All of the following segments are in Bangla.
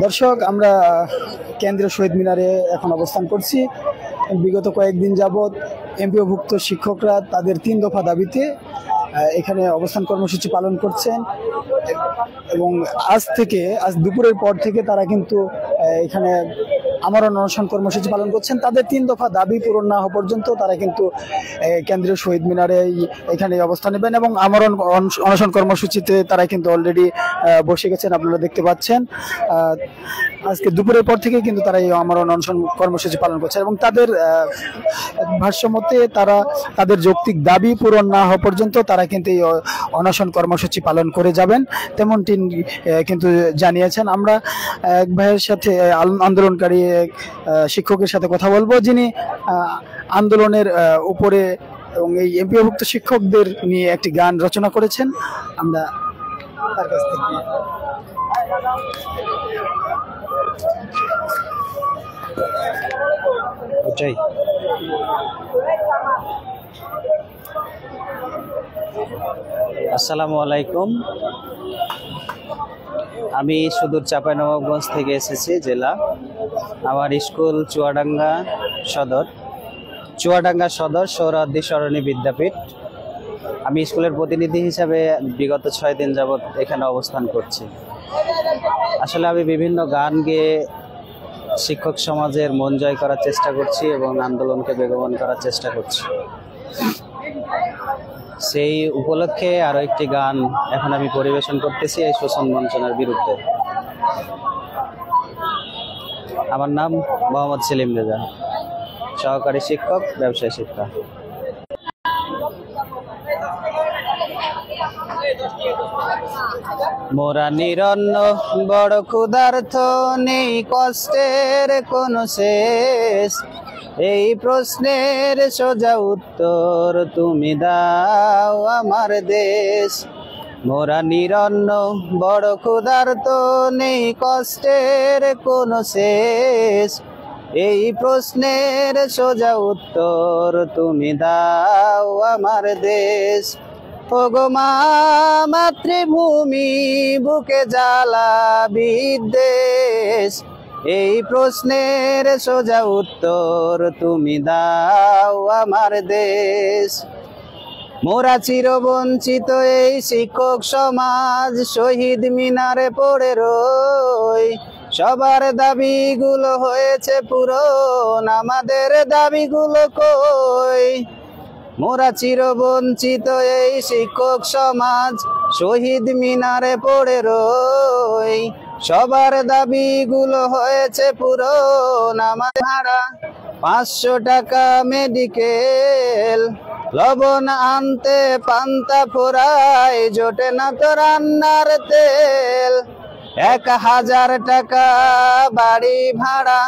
দর্শক, আমরা কেন্দ্রীয় শহীদ মিনারে এখন অবস্থান করছি। বিগত কয়েকদিন যাবৎ এমপিওভুক্ত শিক্ষকরা তাদের 3 দফা দাবিতে এখানে অবস্থান কর্মসূচি পালন করছেন এবং আজ দুপুরের পর থেকে তারা কিন্তু এখানে আমরণ অনশন কর্মসূচি পালন করছেন। তাদের 3 দফা দাবি পূরণ না হওয়া পর্যন্ত তারা কিন্তু কেন্দ্রীয় শহীদ মিনারে এখানে অবস্থান নেবেন এবং আমরণ অনশন কর্মসূচিতে তারা কিন্তু অলরেডি বসে গেছেন, আপনারা দেখতে পাচ্ছেন। আজকে দুপুরের পর থেকে কিন্তু তারা এই আমরণ অনশন কর্মসূচি পালন করছে এবং তাদের ভাষ্যমতে তারা তাদের যৌক্তিক দাবি পূরণ না হওয়া পর্যন্ত তারা কিন্তু এই অনশন কর্মসূচি পালন করে যাবেন, তেমনটি কিন্তু জানিয়েছেন। আমরা এক ভাইয়ের সাথে, আন্দোলনকারী এক শিক্ষকের সাথে কথা বলবো, যিনি আন্দোলনের উপরে এবং এই এমপিওভুক্ত শিক্ষকদের নিয়ে একটি গান রচনা করেছেন। আমরা তার কাছ থেকে আসসালামু আলাইকুম। আমি সুদূর চাঁপাইনবাবগঞ্জ থেকে এসেছি জেলা। আমার স্কুল চুয়াডাঙ্গা সদর সোহরাওয়ার্দী সরণি বিদ্যাপীঠ। আমি স্কুলের প্রতিনিধি হিসাবে বিগত 6 দিন যাবৎ এখানে অবস্থান করছি। আসলে আমি বিভিন্ন গান গেয়ে শিক্ষক সমাজের মন জয় করার চেষ্টা করছি এবং আন্দোলনকে বেগবান করার চেষ্টা করছি। সেই উপলক্ষে আরো একটি গান এখন আমি পরিবেশন করতেছি এই শোষণ বঞ্চনার বিরুদ্ধে। আমার নাম মোহাম্মদ সেলিম রেজা, সহকারী শিক্ষক, ব্যবসায় শিক্ষা। মোরা নিরন্ন বড় ক্ষুধার্ত, নেই কষ্টের কোনো শেষ, এই প্রশ্নের সোজা উত্তর তুমি দাও আমার দেশ। মোরা নিরন্ন বড় ক্ষুধার্ত, নেই কষ্টের কোনো শেষ, এই প্রশ্নের সোজা উত্তর তুমি দাও আমার দেশ। ওগো মা মাতৃভূমি, বুকে জ্বালা বিদ্বেষ, এই প্রশ্নের সোজা উত্তর তুমি দাও আমার দেশ। মোরা চিরবঞ্চিত এই শিক্ষক সমাজ, শহীদ মিনারে পড়ে রই, সবার দাবিগুলো হয়েছে পূরণ, আমাদের দাবিগুলো কই। মোরা চিরবঞ্চিত এই শিক্ষক সমাজ, শহীদ মিনারে পড়ে রই, সবার দাবিগুলো হয়েছে পূরণ, আমাদের ভাড়া 500 টাকা মেডিকেল, লবণ আনতে পান্তা ফোরায়, জোটে না তো রান্নার তেল। 1000 টাকা বাড়ি ভাড়া,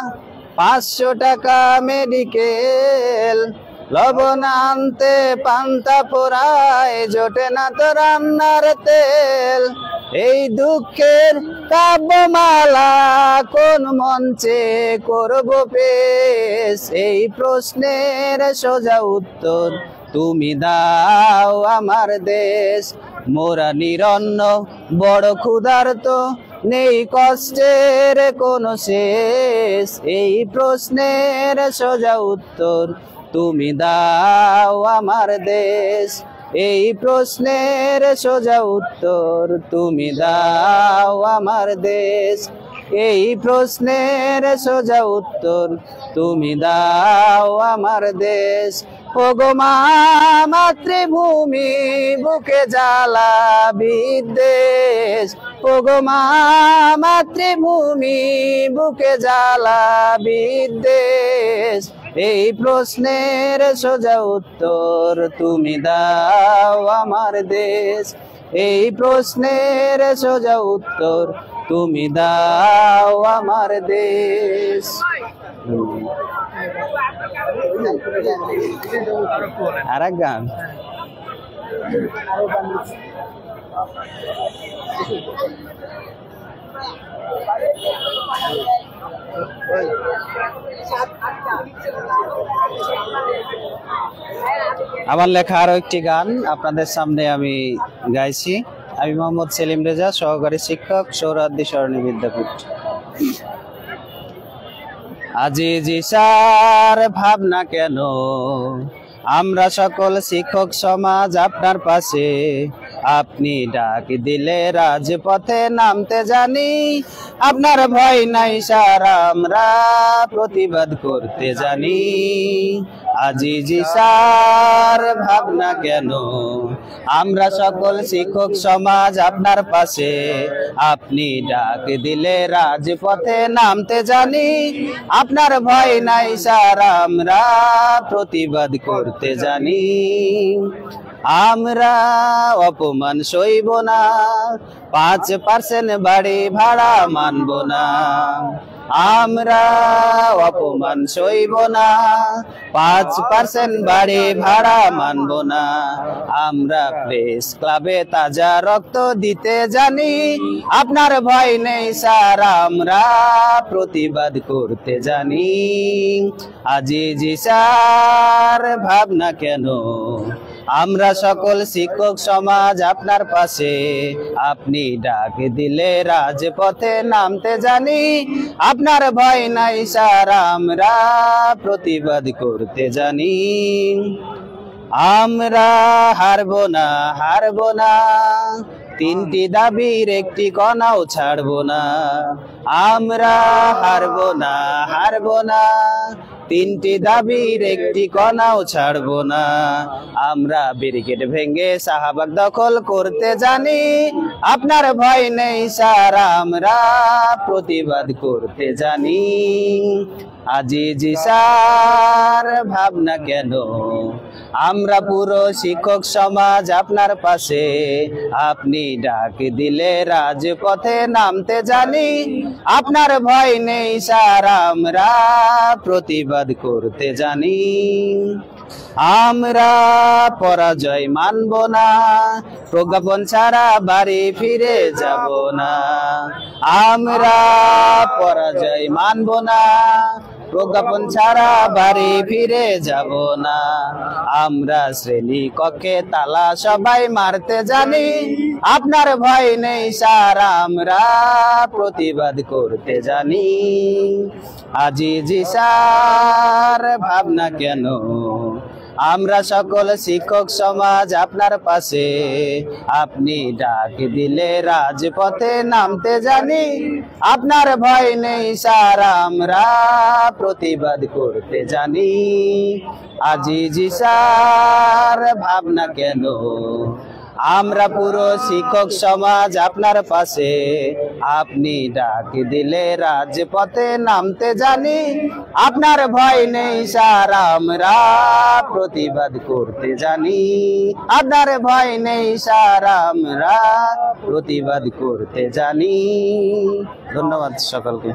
500 টাকা মেডিকেল, লবণ আনতে পান্তা ফোরায়, জোটে না তো রান্নার তেল। এই দুঃখের কাব্যমালা কোন মঞ্চে করব পেশ, এই প্রশ্নের সোজা উত্তর তুমি দাও আমার দেশ। মোরা নিরন্ন বড় ক্ষুধার্ত, নেই কষ্টের কোনো শেষ, এই প্রশ্নের সোজা উত্তর তুমি দাও আমার দেশ। এই প্রশ্নের সোজা উত্তর তুমি দাও আমার দেশ। এই প্রশ্নের সোজা উত্তর তুমি দাও আমার দেশ। ওগো মা মাতৃভূমি, বুকে জ্বালা বিদ্বেষ, ওগো মা মাতৃভূমি, বুকে জ্বালা বিদ্বেষ, এই প্রশ্নের সোজা উত্তর তুমি দাও আমার দেশ। এই প্রশ্নের সোজা উত্তর তুমি দাও আমার দেশ। আর এক গান আমার লেখা আরো একটি গান আপনাদের সামনে আমি গাইছি। আমি মোহাম্মদ সেলিম রেজা, সহকারী শিক্ষক, সোহরাওয়ার্দী সরণি বিদ্যাপীঠ। আজিজি স্যার ভাবনা কেন, আমরা সকল শিক্ষক সমাজ আপনার পাশে, আপনি ডাক দিলে রাজপথে নামতে জানি, আপনার ভয় নাই স্যার আমরা প্রতিবাদ করতে জানি। আজিজি স্যার ভাবনা কেন, আমরা সকল শিক্ষক সমাজ আপনার পাশে, আপনি ডাক দিলে রাজপথে নামতে জানি, আপনার ভয় নাই স্যার আমরা প্রতিবাদ করতে জানি। আমরা অপমান সইব না, 5% বাড়ি ভাড়া মানব না, আমরা অপমান সইব না, 5% বাড়ি ভাড়া মানব না, আমরা প্রেস ক্লাবে তাজা রক্ত দিতে জানি, আপনার ভয় নেই স্যার আমরা প্রতিবাদ করতে জানি। আজিজি স্যার ভাবনা কেন, আমরা সকল শিক্ষক সমাজ আপনার পাশে, আপনি ডাক দিলে রাজপথে নামতে জানি, আপনার ভয় নাই স্যার আমরা প্রতিবাদ করতে জানি। আমরা হারব না, হারব না, 3টি দাবির একটি কণাও ছাড়ব না, আমরা হারব না, হারব না, 3টি দাবির একটি কণাও ছাড়ব না, আমরা ব্যারিকেড ভেঙে শাহবাগ দখল করতে জানি, আপনার ভয় নেই স্যার আমরা প্রতিবাদ করতে জানি। আজিজি স্যার ভাবনা কেন, আমরা পুরো শিক্ষক সমাজ আপনার পাশে, আপনি ডাক দিলে রাজপথে নামতে জানি, আপনার ভয় নেই স্যার আমরা প্রতিবাদ করতে জানি। আমরা পরাজয় মানব না, প্রজ্ঞাপন ছাড়া বাড়ি ফিরে যাব না, আমরা পরাজয় মানব না, প্রজ্ঞাপন ছাড়া বাড়ি ফিরে যাব না, আমরা শ্রেণী কক্ষে তালা সবাই মারতে জানি, আপনার ভয় নেই স্যার আমরা প্রতিবাদ করতে জানি। আজিজি স্যার ভাবনা কেন, আমরা সকল শিক্ষক সমাজ আপনার পাশে, আপনি ডাক দিলে রাজপথে নামতে জানি, আপনার ভয় নেই স্যার আমরা প্রতিবাদ করতে জানি। আজিজি স্যার ভাবনা কেন, আমরা পুরো শিক্ষক সমাজ আপনার পাশে, আপনি ডাক দিলে রাজপথে নামতে জানি, আপনার ভয় নেই স্যার আমরা প্রতিবাদ করতে জানি, আপনার ভয় নেই স্যার আমরা প্রতিবাদ করতে জানি। ধন্যবাদ সকলকে।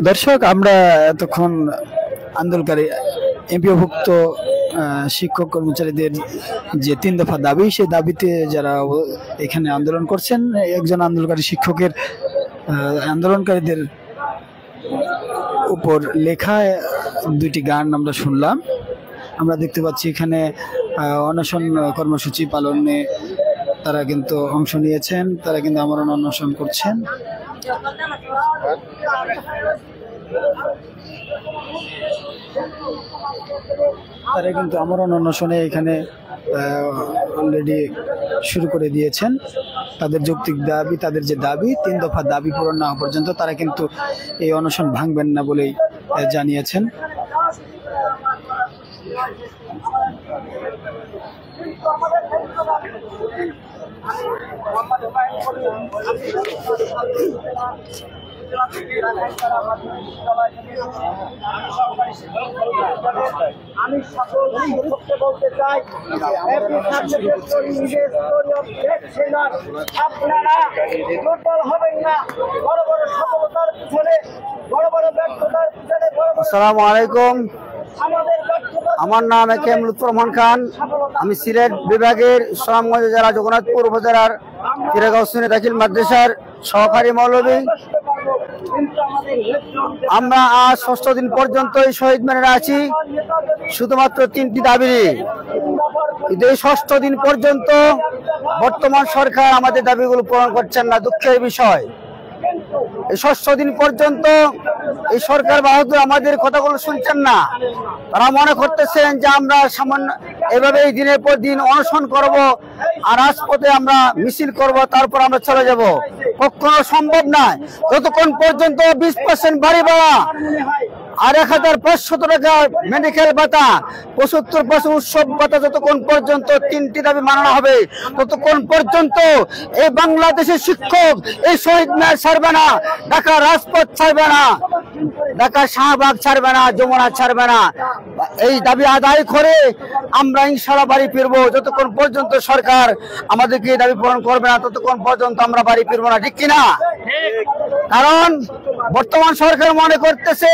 দর্শক, আমরা এতক্ষণ আন্দোলনকারী এমপিওভুক্ত শিক্ষক কর্মচারীদের যে 3 দফা দাবি, সেই দাবিতে যারা এখানে আন্দোলন করছেন, একজন আন্দোলনকারী শিক্ষকের আন্দোলনকারীদের উপর লেখা 2টি গান আমরা শুনলাম। আমরা দেখতে পাচ্ছি এখানে অনশন কর্মসূচি পালনে তারা কিন্তু অংশ নিয়েছেন, তারা কিন্তু আমরণ অনশন করছেন। তারা কিন্তু আমরণ অনশনে এখানে অলরেডি শুরু করে দিয়েছেন। তাদের যৌক্তিক দাবি, তাদের যে দাবি 3 দফা দাবি পূরণ না হওয়া পর্যন্ত তারা কিন্তু এই অনশন ভাঙবেন না বলেই জানিয়েছেন। আমি সকল শিক্ষককে বলতে চাই, আপনারা দুর্বল হবেন না। বড় বড় সফলতার পিছনে, বড় বড় ব্যর্থতার পিছনে, আসসালামু আলাইকুম। আমার নাম একে লুৎফর রহমান খান। আমি সিলেট বিভাগের সুনামগঞ্জ জেলা জগন্নাথপুর উপজেলার কিরাগাঁও সুন্নি দাখিল মাদ্রাসার সহকারী মৌলভী। আমরা আজ 6ষ্ঠ দিন পর্যন্ত শহীদ মিনারে আছি শুধুমাত্র 3টি দাবি নিয়ে। কিন্তু এই 6ষ্ঠ দিন পর্যন্ত বর্তমান সরকার আমাদের দাবিগুলো পূরণ করছেন না। দুঃখের বিষয়, এই 6ষ্ঠ দিন পর্যন্ত এই সরকার বাহাদুর আমাদের কথাগুলো শুনছেন না। তারা মনে করতেছেন যে আমরা সামান্য এভাবে দিনের পর দিন অনশন করব আর রাজপথে আমরা মিছিল করব, তারপর আমরা চলে যাব। কখনো সম্ভব নয়। ততক্ষণ পর্যন্ত 20% বাড়ি ভাড়া আর 1500 টাকা মেডিকেল ভাতা, 75% উৎসব ভাতা যতক্ষণ পর্যন্ত 3টি দাবি মানানো হবে, ততক্ষণ পর্যন্ত এই বাংলাদেশের শিক্ষক এই শহীদ মিনার ছাড়বে না, ঢাকা রাজপথ ছাড়বে না, ঢাকা শাহবাগ ছাড়বে না, যমুনা ছাড়বে না। এই দাবি আদায় করে আমরা ইনশাআল্লাহ বাড়ি ফিরবো। যতক্ষণ পর্যন্ত সরকার আমাদেরকে এই দাবি পূরণ করবে না, ততক্ষণ পর্যন্ত আমরা বাড়ি ফিরবো না, ঠিক কিনা? কারণ বর্তমান সরকার মনে করতেছে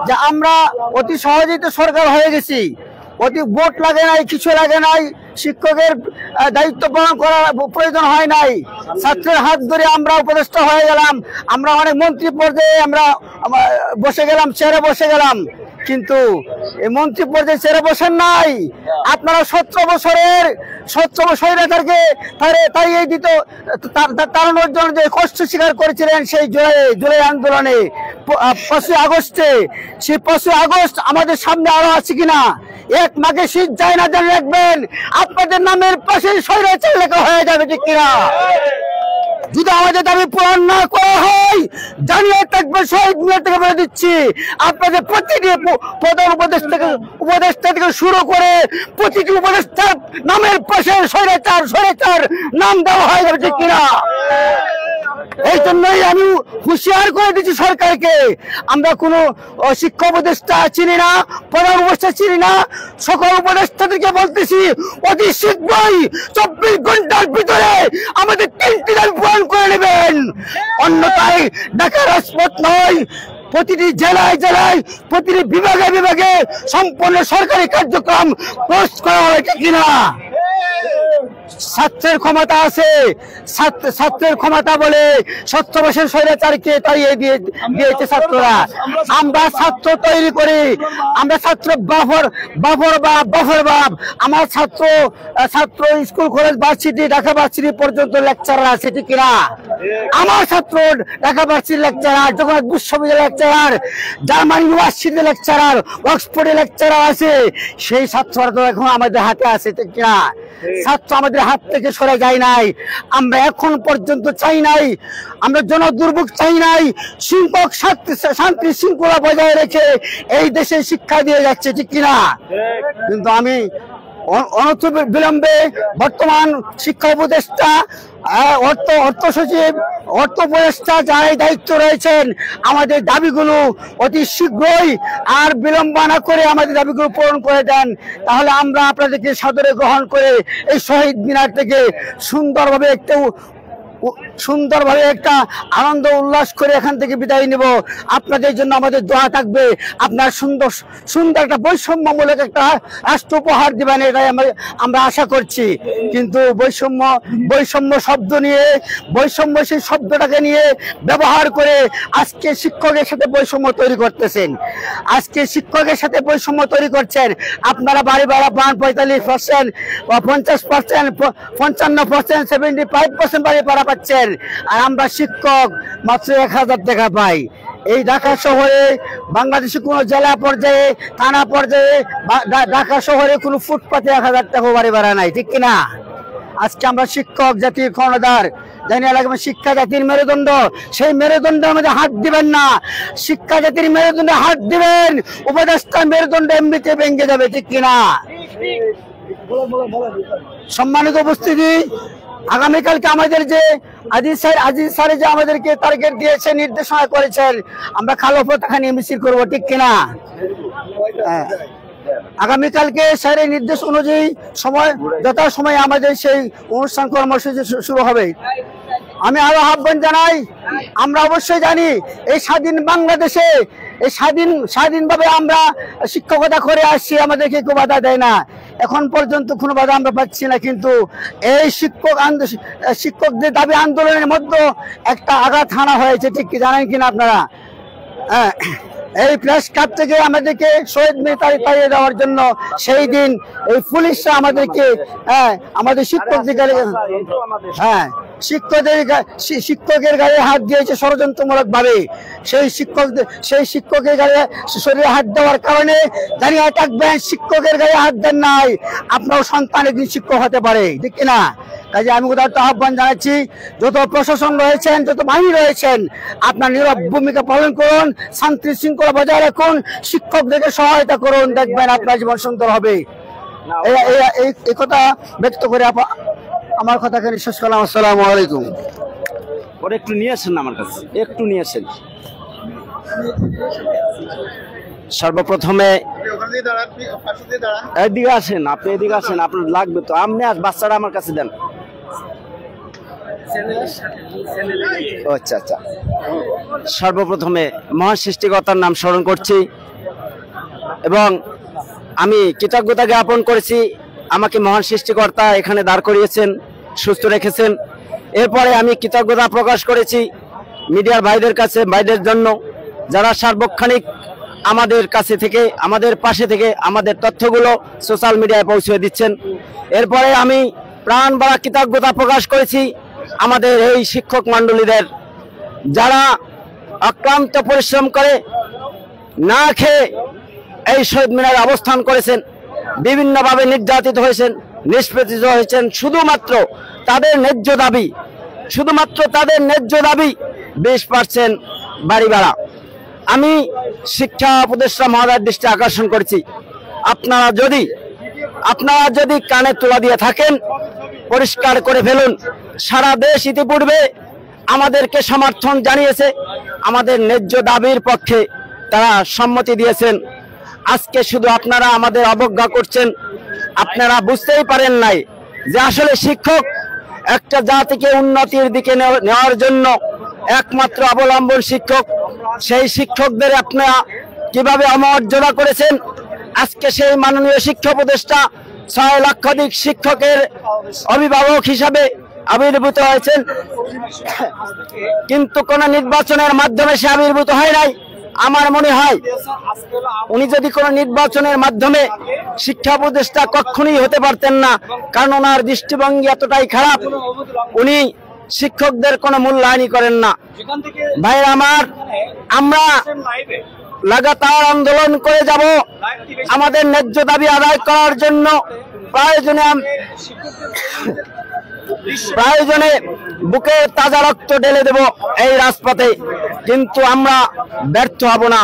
যে আমরা অতি সহজেই তো সরকার হয়ে গেছি, অতি ভোট লাগে নাই, কিছু লাগে নাই, শিক্ষকের দায়িত্ব পালন করার প্রয়োজন হয় নাই, ছাত্রের হাত ধরে আমরা উপদেষ্টা হয়ে গেলাম, আমরা অনেক মন্ত্রী পর্যায়ে আমরা বসে গেলাম, চেয়ারে বসে গেলাম। কিন্তু এই মন্ত্রী পর্যায়ে চেয়ারে বসেন নাই। আপনারা 17 বছরের স্বৈরাচারকে তাড়িয়ে দিত, তাড়ানোর জন্য যে কষ্ট স্বীকার করেছিলেন সেই জুলাই আন্দোলনে 5ই আগস্টে, সেই 5ই আগস্ট আমাদের সামনে আরো আছে কিনা? এক মাকে শীত যায় না, জানে রাখবেন আপনাদের নামের পাশে স্বৈরাচার লেখা হয়ে যাবে, ঠিক কিনা? যদি আমাদের দাবি পূরণ না করা হয়, জানিয়ে থাকবে শহীদ মিনার থেকে বলে দিচ্ছি, আপনাদের প্রতিটি প্রধান উপদেষ্টা থেকে শুরু করে প্রতিটি উপদেষ্টার নামের পাশে স্বৈরাচার নাম দেওয়া হয়ে যাবে, ঠিক কিনা? এই জন্যই আমি হুঁশিয়ার করে দিচ্ছি সরকারকে, আমরা কোনো শিক্ষা উপদেষ্টা চিনি না, প্রধান উপদেষ্টা চিনি না, সকল উপদেষ্টাদেরকে বলতেছি অতি শীঘ্রই 24 ঘন্টার ভিতরে আমাদের 3টি দাবি পূরণ করে নেবেন। অন্যথায় ঢাকা রাজপথ নয়, প্রতিটি জেলায় জেলায়, প্রতিটি বিভাগে সম্পূর্ণ সরকারি কার্যক্রম পোস্ট করা হবে, ঠিক কিনা? ছাত্রের ক্ষমতা আছে, ছাত্রের ক্ষমতা বলে 17 বছর স্বৈরাচারকে তাড়িয়ে দিয়েছে ছাত্ররা। আমরা ছাত্র তৈরি করি, আমরা ছাত্র বাফর বাপ। আমার ছাত্র school college varsity Dhaka varsity পর্যন্ত লেকচারার আছে, ঠিক কিনা? আমার ছাত্র ঢাকা ভার্সিটি লেকচারার, জগন্নাথ বিশ্ববিদ্যালয় লেকচারার, জার্মান ইউনিভার্সিটি লেকচারার, অক্সফোর্ডে লেকচারার আছে। সেই ছাত্ররা তো এখন আমাদের হাতে আছে, ঠিক কিনা? ছাত্র আমাদের হাত থেকে সরে যায় নাই। আমরা এখন পর্যন্ত চাই নাই, আমরা জনদুর্ভোগ চাই নাই। শিক্ষক শান্তি শৃঙ্খলা বজায় রেখে এই দেশে শিক্ষা দিয়ে যাচ্ছে, ঠিক কিনা? কিন্তু আমি অনতিবিলম্বে বর্তমান শিক্ষা উপদেষ্টা, অর্থ সচিব, অর্থ উপদেষ্টা যারা দায়িত্ব রয়েছেন, আমাদের দাবিগুলো অতি শীঘ্রই আর বিলম্ব না করে আমাদের দাবিগুলো পূরণ করে দেন। তাহলে আমরা আপনাদেরকে সাদরে গ্রহণ করে এই শহীদ মিনার থেকে সুন্দরভাবে একটা আনন্দ উল্লাস করে এখান থেকে বিদায় নিব। আপনাদের জন্য আমাদের দোয়া থাকবে, আপনার সুন্দর একটা বৈষম্যমূলক একটা রাষ্ট্র উপহার দিবেন, এটাই আমরা আশা করছি। কিন্তু বৈষম্য শব্দ নিয়ে, সেই শব্দটাকে নিয়ে ব্যবহার করে আজকে শিক্ষকের সাথে বৈষম্য তৈরি করতেছেন, আপনারা বাড়ি ভাড়া পান 45%, 50%, 55%, 75% বাড়ি ভাড়া পাচ্ছেন, আর আমরা শিক্ষক মাত্র 1000 টাকা পাই। এই ঢাকা শহরে, বাংলাদেশে কোনো জেলা পর্যায়ে, থানা পর্যায়ে, ঢাকা শহরে কোনো ফুটপাতে 1000 টাকা বাড়ি ভাড়া নাই, ঠিক কিনা? আজকে আমরা শিক্ষক জাতির কর্ণধার, জানিয়ে লাগবে শিক্ষা জাতির মেরুদণ্ড। সেই মেরুদণ্ডের মধ্যে হাত দিবেন না, শিক্ষা জাতির মেরুদণ্ডে হাত দিবেন, উপদেষ্টার মেরুদণ্ড এমনিতে ভেঙে যাবে, ঠিক কিনা? সম্মানিত উপস্থিতি, আগামীকালকে আমাদের যে আজিজ স্যার যে আমাদেরকে টার্গেট দিয়েছে, নির্দেশনা করেছেন, আমরা কালো পতাকা নিয়ে মিছিল করবো, ঠিক কিনা? আগামীকালকে স্যারের নির্দেশ অনুযায়ী যথাসময়ে আমাদের সেই অনুষ্ঠান কর্মসূচি শুরু হবে। আমি আরো আহ্বান জানাই, আমরা অবশ্যই জানি এই স্বাধীন বাংলাদেশে, এই স্বাধীনভাবে আমরা শিক্ষকতা করে আসছি, আমাদেরকে কেউ বাধা দেয় না, এখন পর্যন্ত কোনো বাধা আমরা পাচ্ছি না। কিন্তু এই শিক্ষকদের দাবি আন্দোলনের মধ্যে একটা আঘাত হানা হয়েছে, ঠিক কি জানেন কিনা আপনারা? এই প্রেস ক্লাব থেকে আমাদেরকে শহীদ মিনারে তাড়িয়ে দেওয়ার জন্য সেই দিন এই পুলিশরা আমাদেরকে আমাদের শিক্ষকের গায়ে হাত দিয়েছে ষড়যন্ত্রমূলক ভাবে। সেই শিক্ষকের গায়ে শরীরে হাত দেওয়ার কারণে জানিয়ে থাকবেন, শিক্ষকের গায়ে হাত দেন নাই, আপনার সন্তান একদিন শিক্ষক হতে পারে, ঠিক কিনা? কাজে আমি উদারত আহ্বান জানাচ্ছি, যত প্রশাসন রয়েছেন, যত বাহিনী রয়েছেন, আপনার নীরব ভূমিকা পালন করুন, শান্তি শৃঙ্খলা বজায় রাখুন, শিক্ষকদেরকে সহায়তা করুন, দেখবেন আপনার জীবন সুন্দর হবে। এই কথা ব্যক্ত করে আমার কথাকে শেষ করলাম। আসসালামু আলাইকুম। ওরা একটু নিয়ে আসেন আমার কাছে, একটু নিয়ে আসেন। সর্বপ্রথমে এদিকে আসেন, আপনি এদিকে আসেন, আপনার লাগবে তো। আপনি বাচ্চাটা আমার কাছে দেন। আচ্ছা আচ্ছা, সর্বপ্রথমে মহান সৃষ্টিকর্তার নাম স্মরণ করছি এবং আমি কৃতজ্ঞতা জ্ঞাপন করেছি, আমাকে মহান সৃষ্টিকর্তা এখানে দাঁড় করিয়েছেন, সুস্থ রেখেছেন। এরপরে আমি কৃতজ্ঞতা প্রকাশ করেছি মিডিয়ার ভাইদের কাছে, ভাইদের জন্য যারা সার্বক্ষণিক আমাদের কাছে থেকে, আমাদের পাশে থেকে আমাদের তথ্যগুলো সোশ্যাল মিডিয়ায় পৌঁছে দিচ্ছেন। এরপরে আমি প্রাণ ভরা কৃতজ্ঞতা প্রকাশ করেছি আমাদের এই শিক্ষক মণ্ডলীদের, যারা অক্লান্ত পরিশ্রম করে না খেয়ে এই শহীদ মিনারে অবস্থান করেছেন, বিভিন্নভাবে নির্যাতিত হয়েছেন, নিষ্পেষিত হয়েছেন, শুধুমাত্র তাদের ন্যায্য দাবি, শুধুমাত্র তাদের ন্যায্য দাবি 20% বাড়ি ভাড়া। আমি শিক্ষা উপদেষ্টা মহোদয়ের দৃষ্টি আকর্ষণ করেছি, আপনারা যদি কানে তুলা দিয়ে থাকেন, পরিষ্কার করে ফেলুন। সারা দেশ ইতিপূর্বে আমাদেরকে সমর্থন জানিয়েছে, আমাদের ন্যায্য দাবির পক্ষে তারা সম্মতি দিয়েছেন। আজকে শুধু আপনারা আমাদের অবজ্ঞা করছেন, আপনারা বুঝতেই পারেন নাই যে আসলে শিক্ষক একটা জাতিকে উন্নতির দিকে নেওয়ার জন্য একমাত্র অবলম্বন শিক্ষক। সেই শিক্ষকদের আপনারা কিভাবে অমর্যাদা করেছেন। আজকে সেই মাননীয় শিক্ষা উপদেষ্টা 6 লক্ষাধিক শিক্ষকের অভিভাবক হিসাবে আবির্ভূত হয়েছেন, কিন্তু কোন নির্বাচনের মাধ্যমে সে আবির্ভূত হয় নাই। আমার মনে হয় উনি যদি কোনো নির্বাচনের মাধ্যমে শিক্ষা উপদেষ্টা কখনোই হতে পারতেন না, কারণ ওনার দৃষ্টিভঙ্গি এতটাই খারাপ, উনি শিক্ষকদের কোনো মূল্যায়নই করেন না। ভাইরা আমার, আমরা লাগাতার আন্দোলন করে যাব আমাদের ন্যায্য দাবি আদায় করার জন্য। প্রয়োজনে বুকে তাজা রক্ত ঢেলে দেব এই রাজপথে, কিন্তু আমরা ব্যর্থ হব না।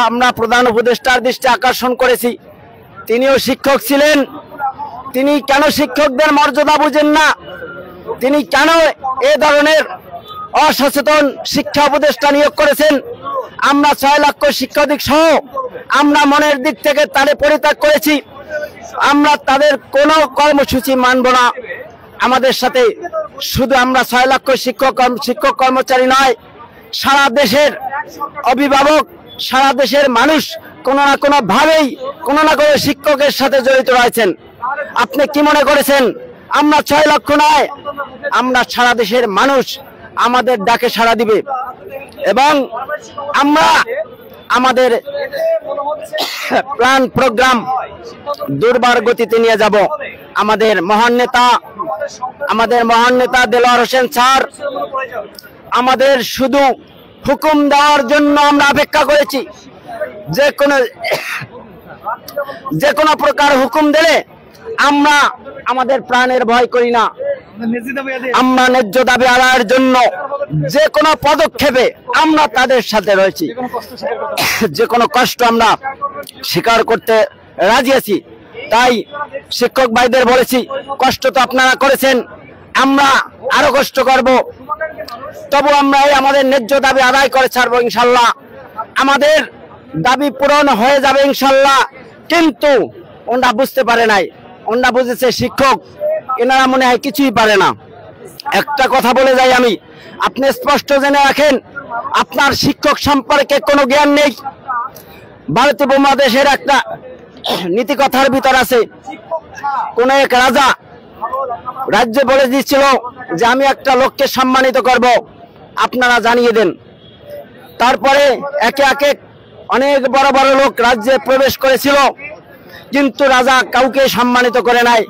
আমরা প্রধান উপদেষ্টার দৃষ্টি আকর্ষণ করেছি, তিনিও শিক্ষক ছিলেন, তিনি কেন শিক্ষকদের মর্যাদা বুঝেন না, তিনি কেন এ ধরনের অসচেতন শিক্ষা উপদেষ্টা নিয়োগ করেছেন। আমরা 6 লক্ষ শিক্ষার্থী সহ আমরা মনের দিক থেকে তাদের পরিত্যাগ করেছি, আমরা তাদের কোনো কর্মসূচি মানব না। আমাদের সাথে শুধু আমরা 6 লক্ষ শিক্ষক কর্মচারী নয়, সারা দেশের অভিভাবক, সারা দেশের মানুষ কোনো না কোনো ভাবেই কোনো না কোনো শিক্ষকের সাথে জড়িত রয়েছেন। আপনি কি মনে করেছেন আমরা 6 লক্ষ নয়, আমরা সারা দেশের মানুষ আমাদের ডাকে সাড়া দিবে এবং আমরা আমাদের প্ল্যান প্রোগ্রাম দুর্বার গতিতে নিয়ে যাব। আমাদের মহান নেতা দেলোয়ার হোসেন স্যার আমাদের শুধু হুকুম দেওয়ার জন্য আমরা অপেক্ষা করেছি। যে কোনো প্রকার হুকুম দিলে আমরা আমাদের প্রাণের ভয় করি না। আমরা ন্যায্য দাবি আদায়ের জন্য যে কোনো পদক্ষেপে আমরা তাদের সাথে রয়েছি, যে কোনো কষ্ট আমরা স্বীকার করতে রাজি আছি। তাই শিক্ষক ভাইদের বলেছি, কষ্ট তো আপনারা করেছেন, আমরা আরো কষ্ট করব, তবু আমরা আমাদের ন্যায্য দাবি আদায় করে ছাড়বো ইনশাল্লাহ। আমাদের দাবি পূরণ হয়ে যাবে ইনশাল্লাহ। কিন্তু ওনারা বুঝতে পারে নাই, ওনারা বুঝেছে শিক্ষক, এনারা মনে হয় কিছুই পারে না। একটা কথা বলে যাই আমি, আপনি স্পষ্ট জেনে রাখেন, আপনার শিক্ষক সম্পর্কে কোনো জ্ঞান নেই। ভারতীয় উপমহাদেশের একটা নীতি কথার ভিতর আছে, কোন এক রাজা রাজ্যে বলে দিচ্ছিল যে আমি একটা লোককে সম্মানিত করব, আপনারা জানিয়ে দেন। তারপরে একে একে অনেক বড় বড় লোক রাজ্যে প্রবেশ করেছিল, কিন্তু রাজা কাউকে সম্মানিত করে নাই।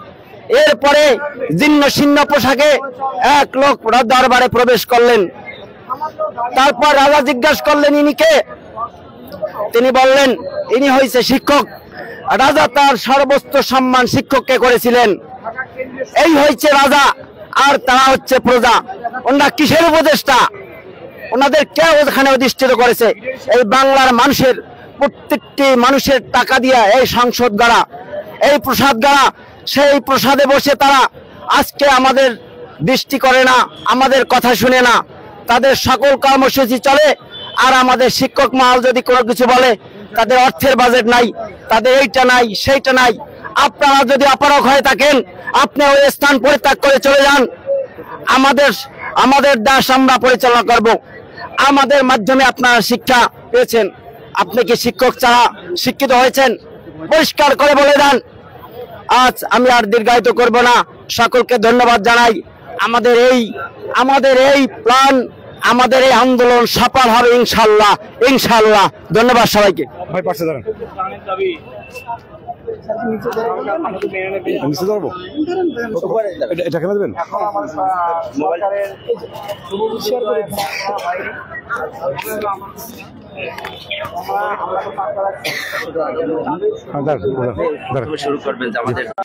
এরপরে জীর্ণ শীর্ণ পোশাকে এক লোক দরবারে প্রবেশ করলেন। তারপর রাজা জিজ্ঞাসা করলেন ইনি কে? তিনি বললেন ইনি হয়েছে শিক্ষক। রাজা তার সর্বোচ্চ সম্মান শিক্ষককে করেছিলেন। এই হয়েছে রাজা, আর তারা হচ্ছে প্রজা। ওনারা কিসের উপদেষ্টা? ওনাদের কে ওখানে অধিষ্ঠিত করেছে? এই বাংলার মানুষের, প্রত্যেকটি মানুষের টাকা দিয়া এই সংসদ গড়া, এই প্রসাদ গড়া। সেই প্রসাদে বসে তারা আজকে আমাদের দৃষ্টি করে না, আমাদের কথা শুনে না। তাদের সকল কর্মসূচি চলে, আর আমাদের শিক্ষক মহল যদি কোনো কিছু বলে তাদের অর্থের বাজেট নাই, তাদের এইটা নাই সেইটা নাই। আপনারা যদি অপারগ হয়ে থাকেন, আপনি ওই স্থান পরিত্যাগ করে চলে যান। আমাদের দাস আমরা পরিচালনা করব। আমাদের মাধ্যমে আপনারা শিক্ষা পেয়েছেন। আপনি কি শিক্ষক ছাড়া শিক্ষিত হয়েছেন? পরিষ্কার করে বলে দেন। আজ আমি আর দীর্ঘায়িত করব না, সকলকে ধন্যবাদ জানাই। আমাদের এই প্ল্যান, আমাদের এই আন্দোলন সফল হবে ইনশাআল্লাহ, ইনশাআল্লাহ। ধন্যবাদ সবাইকে।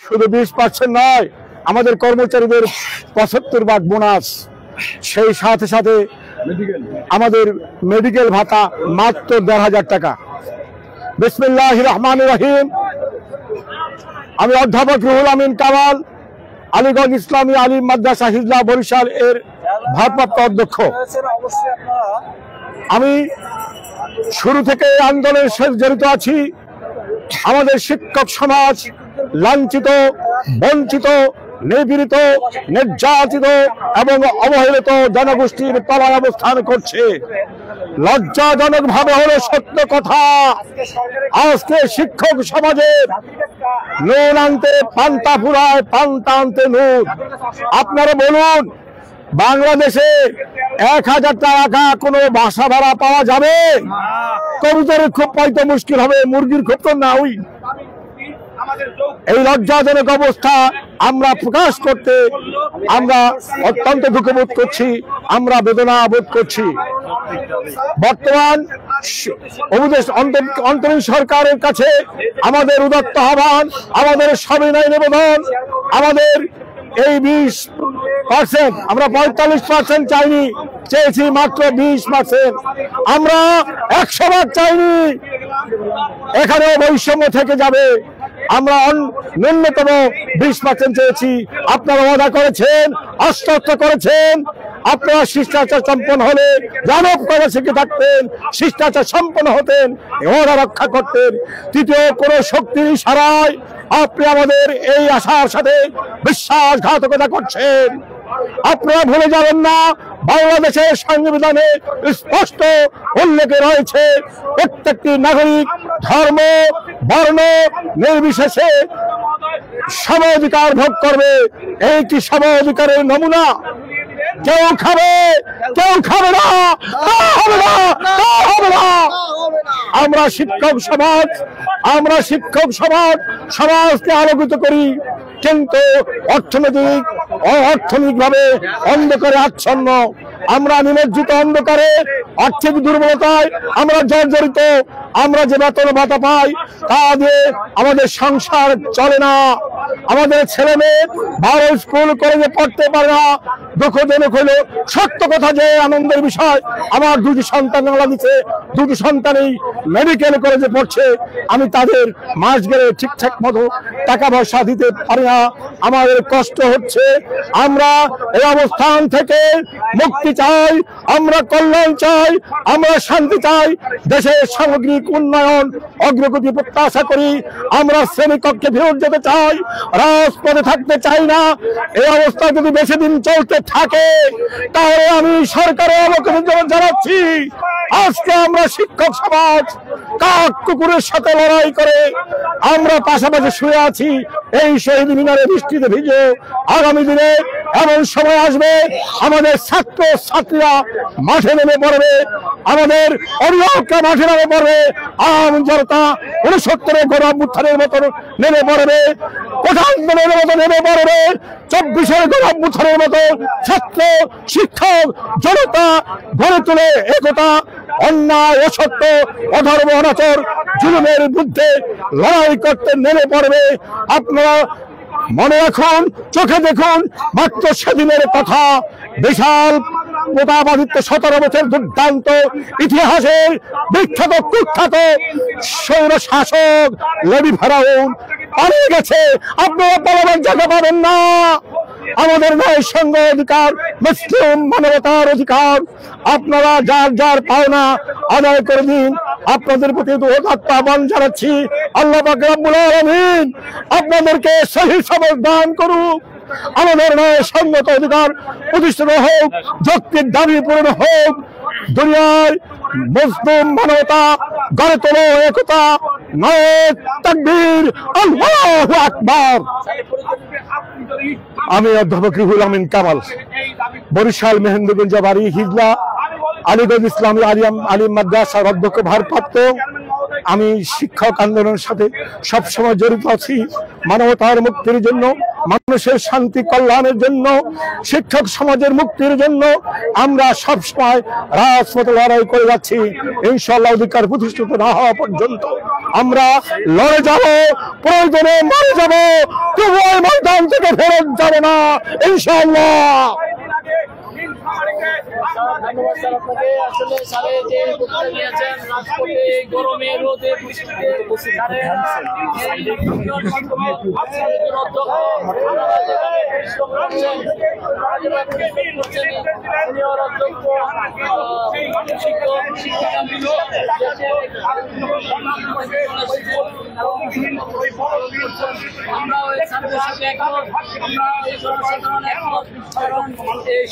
শুধু 20% নয়, আমাদের কর্মচারীদের 75 বোনাস, সেই সাথে সাথে আমাদের মেডিকেল ভাতা মাত্র 1,500 টাকা। বিসমিল্লাহির রহমানির রহিম। আমি অধ্যাপক রুহুল আমিন কামাল, আলীগঞ্জ ইসলামী আলিম মাদ্রাসা হিজলা বরিশাল এর ভারপ্রাপ্ত অধ্যক্ষ। আমি শুরু থেকে এই আন্দোলনের সাথে জড়িত আছি। আমাদের শিক্ষক সমাজ লাঞ্ছিত, বঞ্চিত, নিপীড়িত, নির্যাতিত এবং অবহেলিত জনগোষ্ঠীর তলায় অবস্থান করছে। লজ্জাজনক ভাবে হলো সত্য কথা, আজকে শিক্ষক সমাজের নুন আনতে পান্তা ফুরায়, পান্তা আনতে নুন। আপনারা বলুন, বাংলাদেশে 1000 টাকা কোনো বাসা ভাড়া পাওয়া যাবে? কবুতরের খুব পাইতে মুশকিল হবে, মুরগির খুব তো না। এই লজ্জাজনক অবস্থা আমরা প্রকাশ করতে আমরা অত্যন্ত দুঃখবোধ করছি, আমরা বেদনা বোধ করছি। বর্তমান অন্তরীণ সরকারের কাছে আমাদের উদাত্ত আহ্বান, আমাদের সবিনয় নিবেদন, আমাদের এই 20%, আমরা 45% চাইনি, চেয়েছি মাত্র 20%। আমরা 100% চাইনি, এখানেও বৈষম্য থেকে যাবে। আমরা ন্যূনতম 20% চেয়েছি। আপনারা ওয়াদা করেছেন, আশ্বস্ত করেছেন, আপনারা শিষ্টাচার সম্পন্ন হলে জানব করে শিখে থাকতেন, শিষ্টাচার সম্পন্ন হতেন, ওয়াদা রক্ষা করতেন। তৃতীয় কোন শক্তির ইশারায় আপনি আমাদের এই আশার সাথে বিশ্বাসঘাতকতা করছেন। আপনারা ভুলে যাবেন না, বাংলাদেশের সংবিধানে স্পষ্ট উল্লেখ রয়েছে প্রত্যেকটি নাগরিক ধর্ম বর্ণ নির্বিশেষে সম অধিকার ভোগ করবে। এই কি সম অধিকারের নমুনা? কেউ খাবে, কেউ খাবে না, হবে না, হবে না। আমরা শিক্ষক সমাজ সমাজকে আলোকিত করি, কিন্তু অর্থনৈতিকভাবে অন্ধকারে আচ্ছন্ন। আমরা নিমজ্জিত অন্ধকারে, আর্থিক দুর্বলতায় আমরা জর্জরিত। আমরা যে বেতন ভাতা পাই তা দিয়ে আমাদের সংসার চলে না। আমাদের ছেলে মেয়ে ভালো স্কুল কলেজে পড়তে পারে না। দুঃখজনক হলো সত্য কথা যে আনন্দের বিষয়, আমার 2টি সন্তান দিচ্ছে, 2টি সন্তানই মেডিকেল কলেজে পড়ছে। আমি তাদের মাস গেলে ঠিকঠাক মতো টাকা পয়সা দিতে পারি না, আমাদের কষ্ট হচ্ছে। আমরা এই অবস্থান থেকে মুক্তি চাই, আমরা কল্যাণ চাই, আমরা শান্তি চাই, দেশের সামগ্রিক উন্নয়ন অগ্রগতি প্রত্যাশা করি। আমরা শ্রেণীকক্ষে ফেরত যেতে চাই, রাজপথে থাকতে চাই না। এই অবস্থা যদি বেশি দিন চলতে থাকে তাহলে আমি সরকারের অবগতি জানাচ্ছি, আজকে আমরা শিক্ষক সমাজ কাক কুকুরের সাথে লড়াই করে আমরা পাশাপাশি শুয়ে আছি। এই শহীদ মিনারে বৃষ্টিতে ভিজে আগামী দিনে এমন সময় আসবে আমাদের ছাত্র ছাত্রীরা মাঠে নেমে পড়বে, আমাদের অভিভাবকরা মাঠে নেমে পড়বে, আম জনতা 69-এর গণঅভ্যুত্থানের মতো নেমে পড়বে, কোটান্দোলনের মতো নেমে পড়বে, 24-এর গণঅভ্যুত্থানের মতো ছাত্র শিক্ষক জনতা গড়ে তুলে একতা, অন্যায় অসত্য অধর্ম অনাচার জুলুমের বিরুদ্ধে লড়াই করতে নেমে পড়বে। আপনারা মনে রাখুন, চোখে দেখুন, মাত্র সেদিনের কথা, বিশাল প্রতাপাদিত্য 17 বছর দুর্দান্ত ইতিহাসের বিখ্যাত কুখ্যাত স্বৈর শাসক লেডি ফেরাউন পালিয়ে গেছে। আপনারা পালাবার জায়গা পাবেন না। আমাদের ন্যায় সঙ্গ অধিকার, মুসলিম মানবতার অধিকার, আপনারা যার যার পাওনা আদায় করে দিন। আপনাদের প্রতি আহ্বান জানাচ্ছি, আল্লাহ পাক রব্বুল আলামিন আপনাদেরকে সহি সবল দান করুক। আমাদের ন্যায় সঙ্গত অধিকার প্রতিষ্ঠিত হোক, যৌক্তিক দাবি পূরণ হোক, দুনিয়ায় মুসলিম মানবতা গড়ে তোলো একতা। নারায়ে তাকবীর, আল্লাহু আকবার। আমি অধ্যাপক রুহুল আমিন কামাল, বরিশাল মেহেন্দিগঞ্জ বাড়ি, হিজলা আলীগঞ্জ ইসলামী আলিম মাদ্রাসার অধ্যক্ষ ভারপ্রাপ্ত। আমি শিক্ষক আন্দোলনের সাথে সবসময় জড়িত আছি। মানবতার মুক্তির জন্য, মানুষের শান্তি কল্যাণের জন্য, শিক্ষক সমাজের মুক্তির জন্য আমরা সবসময় রাজপথে লড়াই করে যাচ্ছি। ইনশাআল্লাহ অধিকার প্রতিষ্ঠিত না হওয়া পর্যন্ত আমরা লড়ে যাব, প্রয়োজনে মরে যাব, তবু ওই ময়দান থেকে ফেরত যাব না ইনশাআল্লাহ। ধন্যবাদ স্যার আপনাকে। আসলে স্যারে যে বক্তব্য দিয়েছেন, রাজপথে এই গরমে রোদে বৃষ্টিতে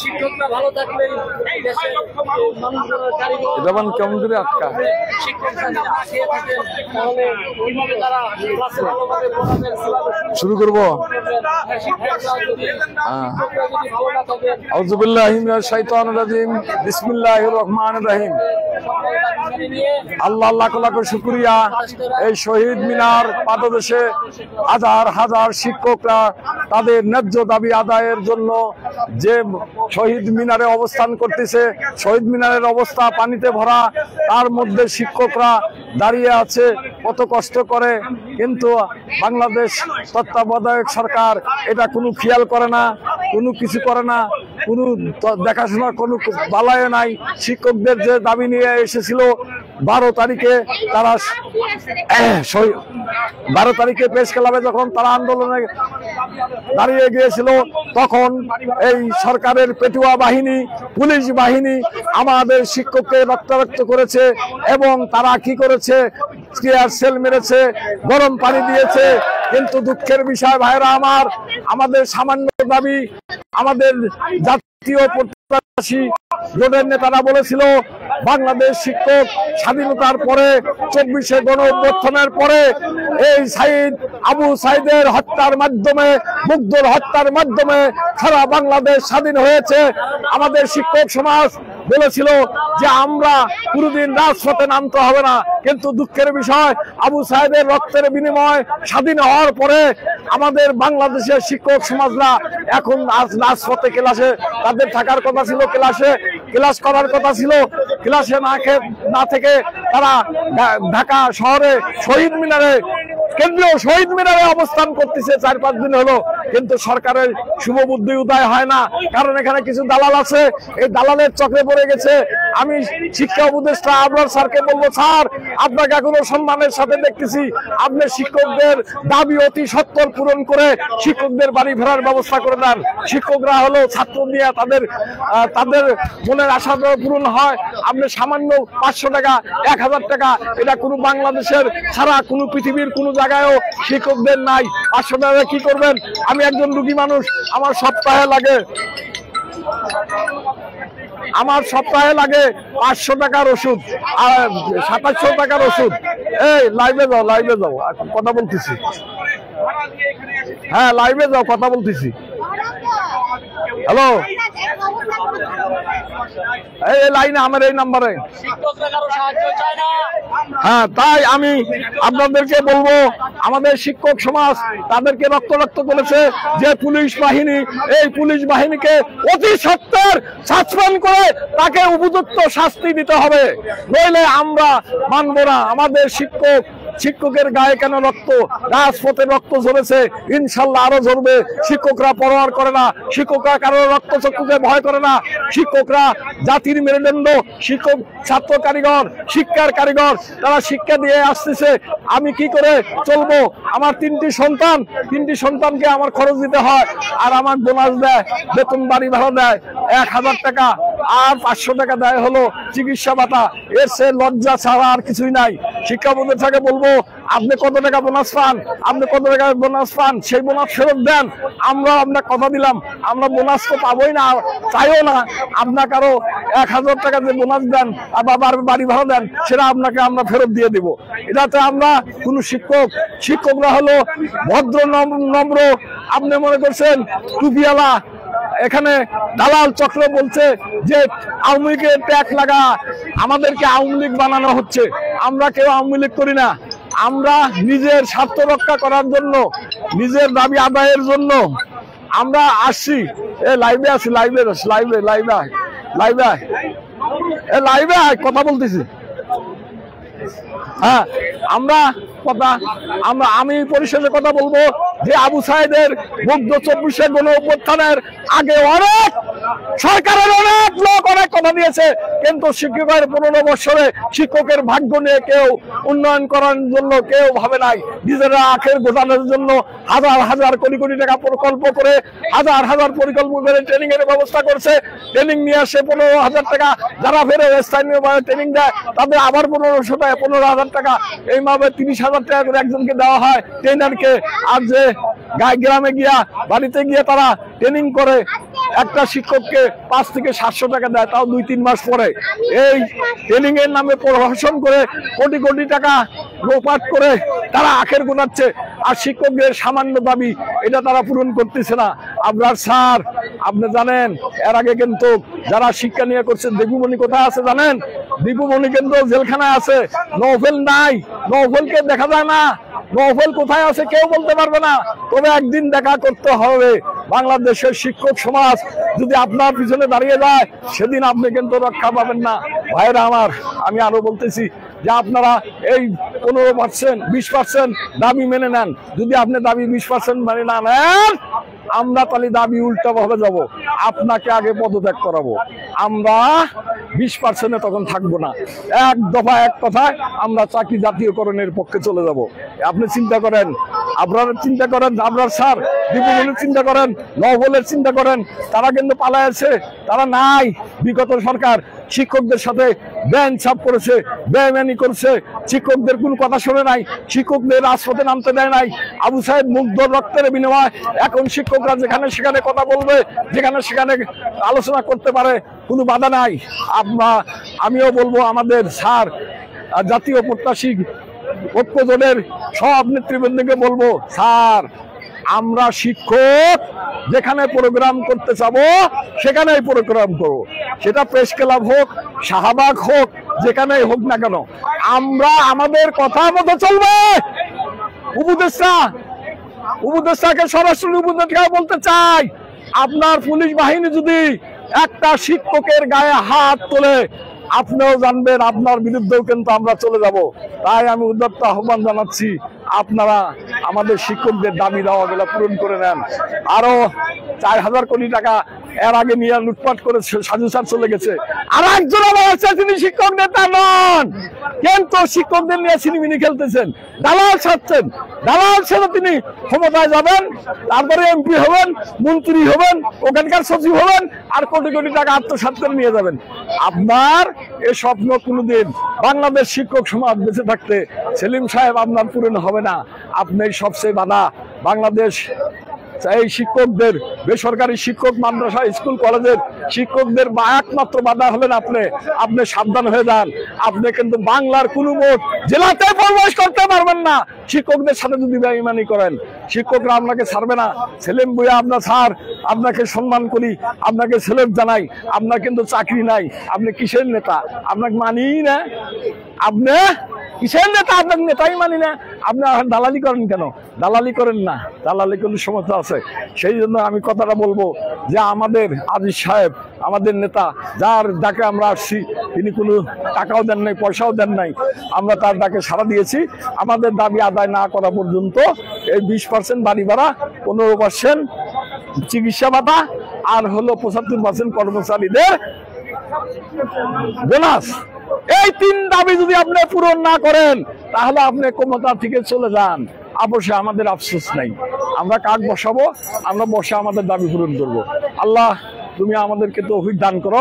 শিক্ষকরা ভালো থাকলে যেমন কেমন করে আটকা শুরু করবো। আউযুবিল্লাহি মিনাশ শাইতানির রাজিম, বিসমিল্লাহির রহমানির রহিম। আল্লাহ লাখ লাখ শুকরিয়া, এই শহীদ মিনার পাদদেশে হাজার হাজার শিক্ষকরা তাদের ন্যায্য দাবি আদায়ের জন্য যে শহীদ মিনারে অবস্থান করতেছে। শহীদ মিনারের অবস্থা পানিতে ভরা, তার মধ্যে শিক্ষকরা দাঁড়িয়ে আছে কত কষ্ট করে, কিন্তু বাংলাদেশ তত্ত্বাবধায়ক সরকার এটা কোনো খেয়াল করে না, কোনো কিছু করে না, কোনো দেখাশোনা কোনো বালায় নাই। শিক্ষকদের যে দাবি নিয়ে এসেছিল 12 তারিখে, তারা 12 তারিখে প্রেস ক্লাবে যখন তারা আন্দোলনে দাঁড়িয়ে গিয়েছিল, তখন এই সরকারের পেটুয়া বাহিনী, পুলিশ বাহিনী আমাদের শিক্ষককে রক্তারক্ত করেছে এবং তারা কি করেছে, টিয়ার সেল মেরেছে, গরম পানি দিয়েছে। কিন্তু দুঃখের বিষয় ভাইরা আমার, আমাদের সামান্য দাবি, আমাদের জাতীয় প্রত্যাশী জোটের নেতারা বলেছিল বাংলাদেশ শিক্ষক স্বাধীনতার পরে 24শে গণঅভ্যুত্থানের পরে এই আবু সাইদের হত্যার মাধ্যমে, মুগ্ধর হত্যার মাধ্যমে সারা বাংলাদেশ স্বাধীন হয়েছে। আমাদের শিক্ষক সমাজ বলেছিল যে আমরা কোনোদিন রাজপথে নামতে হবে না, কিন্তু দুঃখের বিষয় আবু সাইদের রক্তের বিনিময় স্বাধীন হওয়ার পরে আমাদের বাংলাদেশের শিক্ষক সমাজরা এখন রাজপথে ক্লাসে তাদের থাকার কথা ছিল, ক্লাস করার কথা ছিল, ক্লাসে না থেকে তারা ঢাকা শহরে শহীদ মিনারে, কেন্দ্রীয় শহীদ মিনারে অবস্থান করতেছে 4-5 দিন হলো। কিন্তু সরকারের শুভ বুদ্ধি উদয় হয় না, কারণ এখানে কিছু দালাল আছে, এই দালালের চক্রে পড়ে গেছে। আমি শিক্ষা উপদেষ্টা আবরার স্যারকে বলবো, স্যার আপনাকে এখনো সম্মানের সাথে দেখতেছি, আপনি শিক্ষকদের দাবি অতি সত্বর পূরণ করে শিক্ষকদের বাড়ি ফেরার ব্যবস্থা করে দেন। শিক্ষকরা হলো ছাত্র নিয়ে তাদের মনের আশা পূরণ হয়। আপনি সামান্য 500 টাকা, 1000 টাকা, এটা কোনো বাংলাদেশের সারা কোনো পৃথিবীর কোনো জায়গায়ও শিক্ষকদের নাই। 500 টাকা কি করবেন? আমি একজন রুগী মানুষ, আমার সপ্তাহে লাগে 500 টাকার ওষুধ আর 2700 টাকার ওষুধ। এই লাইভে যাও, কথা বলতেছি। হ্যাঁ লাইভে যাও, কথা বলতেছি। হ্যালো, এই লাইনে আমার এই নাম্বারে। হ্যাঁ, তাই আমি আপনাদেরকে বলবো, আমাদের শিক্ষক সমাজ তাদেরকে রক্ত করেছে যে পুলিশ বাহিনী, এই পুলিশ বাহিনীকে অতি সত্বর সাসপেন্ড করে তাকে উপযুক্ত শাস্তি দিতে হবে, নইলে আমরা মানব না। আমাদের শিক্ষকের গায়ে কেন রক্ত, রাজপথে রক্ত ঝরেছে, ইনশাল্লাহ আরো ঝরবে। শিক্ষকরা পরোয়ার করে না, শিক্ষকরা কারো রক্ত চক্ষুকে ভয় করে না। শিক্ষকরা জাতির মেরুদণ্ড, শিক্ষক ছাত্র কারিগর, শিক্ষার কারিগর, তারা শিক্ষা দিয়ে আসতেছে। আমি কি করে চলবো? আমার তিনটি সন্তানকে আমার খরচ দিতে হয়, আর আমার বোনাস দেয়, বেতন বাড়ি ভাড়া দেয় 1000 টাকা, আর 500 টাকা দেয় হলো চিকিৎসা ভাতা। এর সে লজ্জা ছাড়া আর কিছুই নাই। শিক্ষা প্রতিষ্ঠানকে বলবো, আপনি কত টাকা বোনাস পান, সেই বোনাস ফেরত দেন। আমরা আপনার কথা দিলাম, আমরা বোনাস তো পাবোই না, চাইও না। আপনাকে আরো 1000 টাকা যে বোনাস দেন আবার বাড়ি ভাড়া দেন, সেটা আপনাকে আমরা ফেরত দিয়ে দিব। এটাতে আমরা কোন শিক্ষকরা হলো ভদ্র নম্র। আপনি মনে করছেন টুপিওয়ালা, এখানে দালাল চক্র বলছে যে আওয়ামী লীগের ট্যাগ লাগা, আমাদেরকে আওয়ামী লীগ বানানো হচ্ছে। আমরা কেউ আওয়ামী লীগ করি না। আমরা নিজের স্বার্থ রক্ষা করার জন্য, নিজের দাবি আদায়ের জন্য আমরা আসছি। লাইভে আছি, লাইভে কথা বলতেছি। হ্যাঁ, আমি পরিশেষে কথা বলবো যে আবু সাইদের মুগ্ধ 24 গণ অভ্যুত্থানের আগে অনেক সরকারের অনেক লোক অনেক কথা দিয়েছে, কিন্তু শিক্ষকের 15 বছরে শিক্ষকের ভাগ্য নিয়ে কেউ উন্নয়ন করার জন্য কেউ ভাবে নাই। নিজেরা আখের গোটানোর জন্য হাজার কোটি টাকা প্রকল্প করে, হাজার পরিকল্প করে ট্রেনিং এর ব্যবস্থা করছে। ট্রেনিং নিয়ে আসে 15,000 টাকা, যারা ফেরে স্থানীয় ট্রেনিং দেয় তাদের আবার 15,000 টাকা, এইভাবে 30,000 টাকা করে একজনকে দেওয়া হয় ট্রেনারকে। আর যে গ্রামে গিয়া, বাড়িতে গিয়ে তারা ট্রেনিং করে, একটা শিক্ষককে 5 থেকে 700 টাকা দেয়, তাও 2-3 মাস পরে। এই ট্রেনিং এর নামে প্রহসন করে কোটি টাকা লোপাট করে তারা আখের গোনাচ্ছে। আর শিক্ষকদের সামান্য দাবি এটা তারা পূরণ করতেছে না। আপনার স্যার, আপনি জানেন এর আগে কিন্তু যারা শিক্ষা নিয়ে করছে, দীপুমণি কোথায় আছে জানেন? দীপুমণি কিন্তু জেলখানায় আছে, নওফেল নাই, নওফেলকে দেখা যায় না। নওফেল কোথায় আছে কেউ বলতে পারবে না, তবে একদিন দেখা করতে হবে। বাংলাদেশের শিক্ষক সমাজ যদি আপনার পিছনে দাঁড়িয়ে যায়, সেদিন আপনি কিন্তু রক্ষা পাবেন না। ভাইরা আমার, আমি আরো বলতেছি যে আপনারা এই 15%, 20% দাবি মেনে নেন। যদি আপনি দাবি 20% মানে না নেন, আমরা তাহলে দাবি উল্টা ভাবে যাব, আপনাকে আগে পদত্যাগ করাবো। আমরা 20% তখন থাকবো না। এক দফা এক কথায় আমরা চাকরি জাতীয়করণের পক্ষে চলে যাব। আপনি চিন্তা করেন, আপনারা চিন্তা করেন, আপনার স্যার দীপুমণির চিন্তা করেন, নওফেলের চিন্তা করেন, তারা কিন্তু পালাইছে, তারা নাই। বিগত সরকার শিক্ষকদের সাথে বেইনসাফ করেছে, বেইমানি করেছে, শিক্ষকদের কোনো কথা শুনে নাই, শিক্ষকদের রাজপথে নামতে দেয় নাই। আবু সাহেব মুগ্ধ রক্তের বিনিময় এখন শিক্ষকরা যেখানে সেখানে কথা বলবে, যেখানে সেখানে আলোচনা করতে পারে, কোনো বাধা নাই। আমিও বলবো আমাদের স্যার জাতীয় প্রত্যাশী ঐক্য জোটের সব নেতৃবৃন্দকে বলবো, স্যার আমরা শিক্ষক যেখানে প্রোগ্রাম করতে চাবো সেখানেই প্রোগ্রাম করবো, সেটা প্রেস ক্লাব হোক, শাহবাগ হোক, যেখানেই হোক না কেন, আমরা আমাদের কথা মতো চলবে। উপদেষ্টাকে সরাসরি উপদেষ্টা বলতে চাই, আপনার পুলিশ বাহিনী যদি একটা শিক্ষকের গায়ে হাত তোলে, আপনিও জানবেন আপনার বিরুদ্ধেও কিন্তু আমরা চলে যাব। তাই আমি উদ্যত আহ্বান জানাচ্ছি, আপনারা আমাদের শিক্ষকদের দাবি দাওয়াগুলো পূরণ করে নেন। আরো 4,000 কোটি টাকা এর আগে নিয়ে লুটপাট করে সাজু স্যার চলে গেছে। আর একজন বলছে তিনি শিক্ষক নেতা নন, কিন্তু শিক্ষকদের নিয়ে সিনেমিনি খেলতেছেন, দালাল ছাড়ছেন। দালাল ছেড়ে তিনি ক্ষমতায় যাবেন, তারপরে এমপি হবেন, মন্ত্রী হবেন, ওখানকার সচিব হবেন, আর কোটি টাকা আত্মসাৎ করে নিয়ে যাবেন। আপনার এই স্বপ্ন কোনোদিন বাংলাদেশ শিক্ষক সমাজ বেঁচে থাকতে সেলিম সাহেব আপনার পূরণ হবে না। আপনি সবচেয়ে বাধা। বাংলাদেশ এই শিক্ষকদের, বেসরকারি শিক্ষক, মাদ্রাসা, স্কুল কলেজের শিক্ষকদের একমাত্র বাধা হলেন আপনি। আপনি সাবধান হয়ে যান। আপনি কিন্তু বাংলার কোনো মোট জেলাতে প্রবেশ করতে পারবেন না শিক্ষকদের সাথে যদি বেঈমানি করেন। শিক্ষকরা আপনাকে ছাড়বে না। সেলিম ভুঁইয়া আপনার স্যার, আপনাকে সম্মান করি, আপনাকে সেলেব জানাই। আপনার কিন্তু চাকরি নাই। আপনি কিসের নেতা? আপনাকে মানিই না। আপনি কিসের নেতা? আপনার নেতাই মানি না। আপনি দালালি করেন কেন? দালালি করেন না, দালালি করলে সমস্যা আছে। সেই জন্য আমি কথাটা বলবো যে আমাদের আজিজ সাহেব, আমাদের নেতা, যার ডাকে আমরা আসছি, তিনি কোনো টাকাও দেন নাই, পয়সাও দেন নাই। আমরা তার ডাকে সাড়া দিয়েছি। আমাদের দাবি আদায় না করা পর্যন্ত এই 20% বাড়ি ভাড়া, 15% চিকিৎসা ভাতা, আর হলো 75% কর্মচারীদের বোনাস, এই 3 দাবি যদি আপনি পূরণ না করেন তাহলে আপনি ক্ষমতা থেকে চলে যান। অবশ্যই আমাদের আফসোস নাই। আমরা কাক বসাবো, আমরা বসে আমাদের দাবি পূরণ করবো। আল্লাহ তুমি আমাদেরকে তৌফিক দান করো,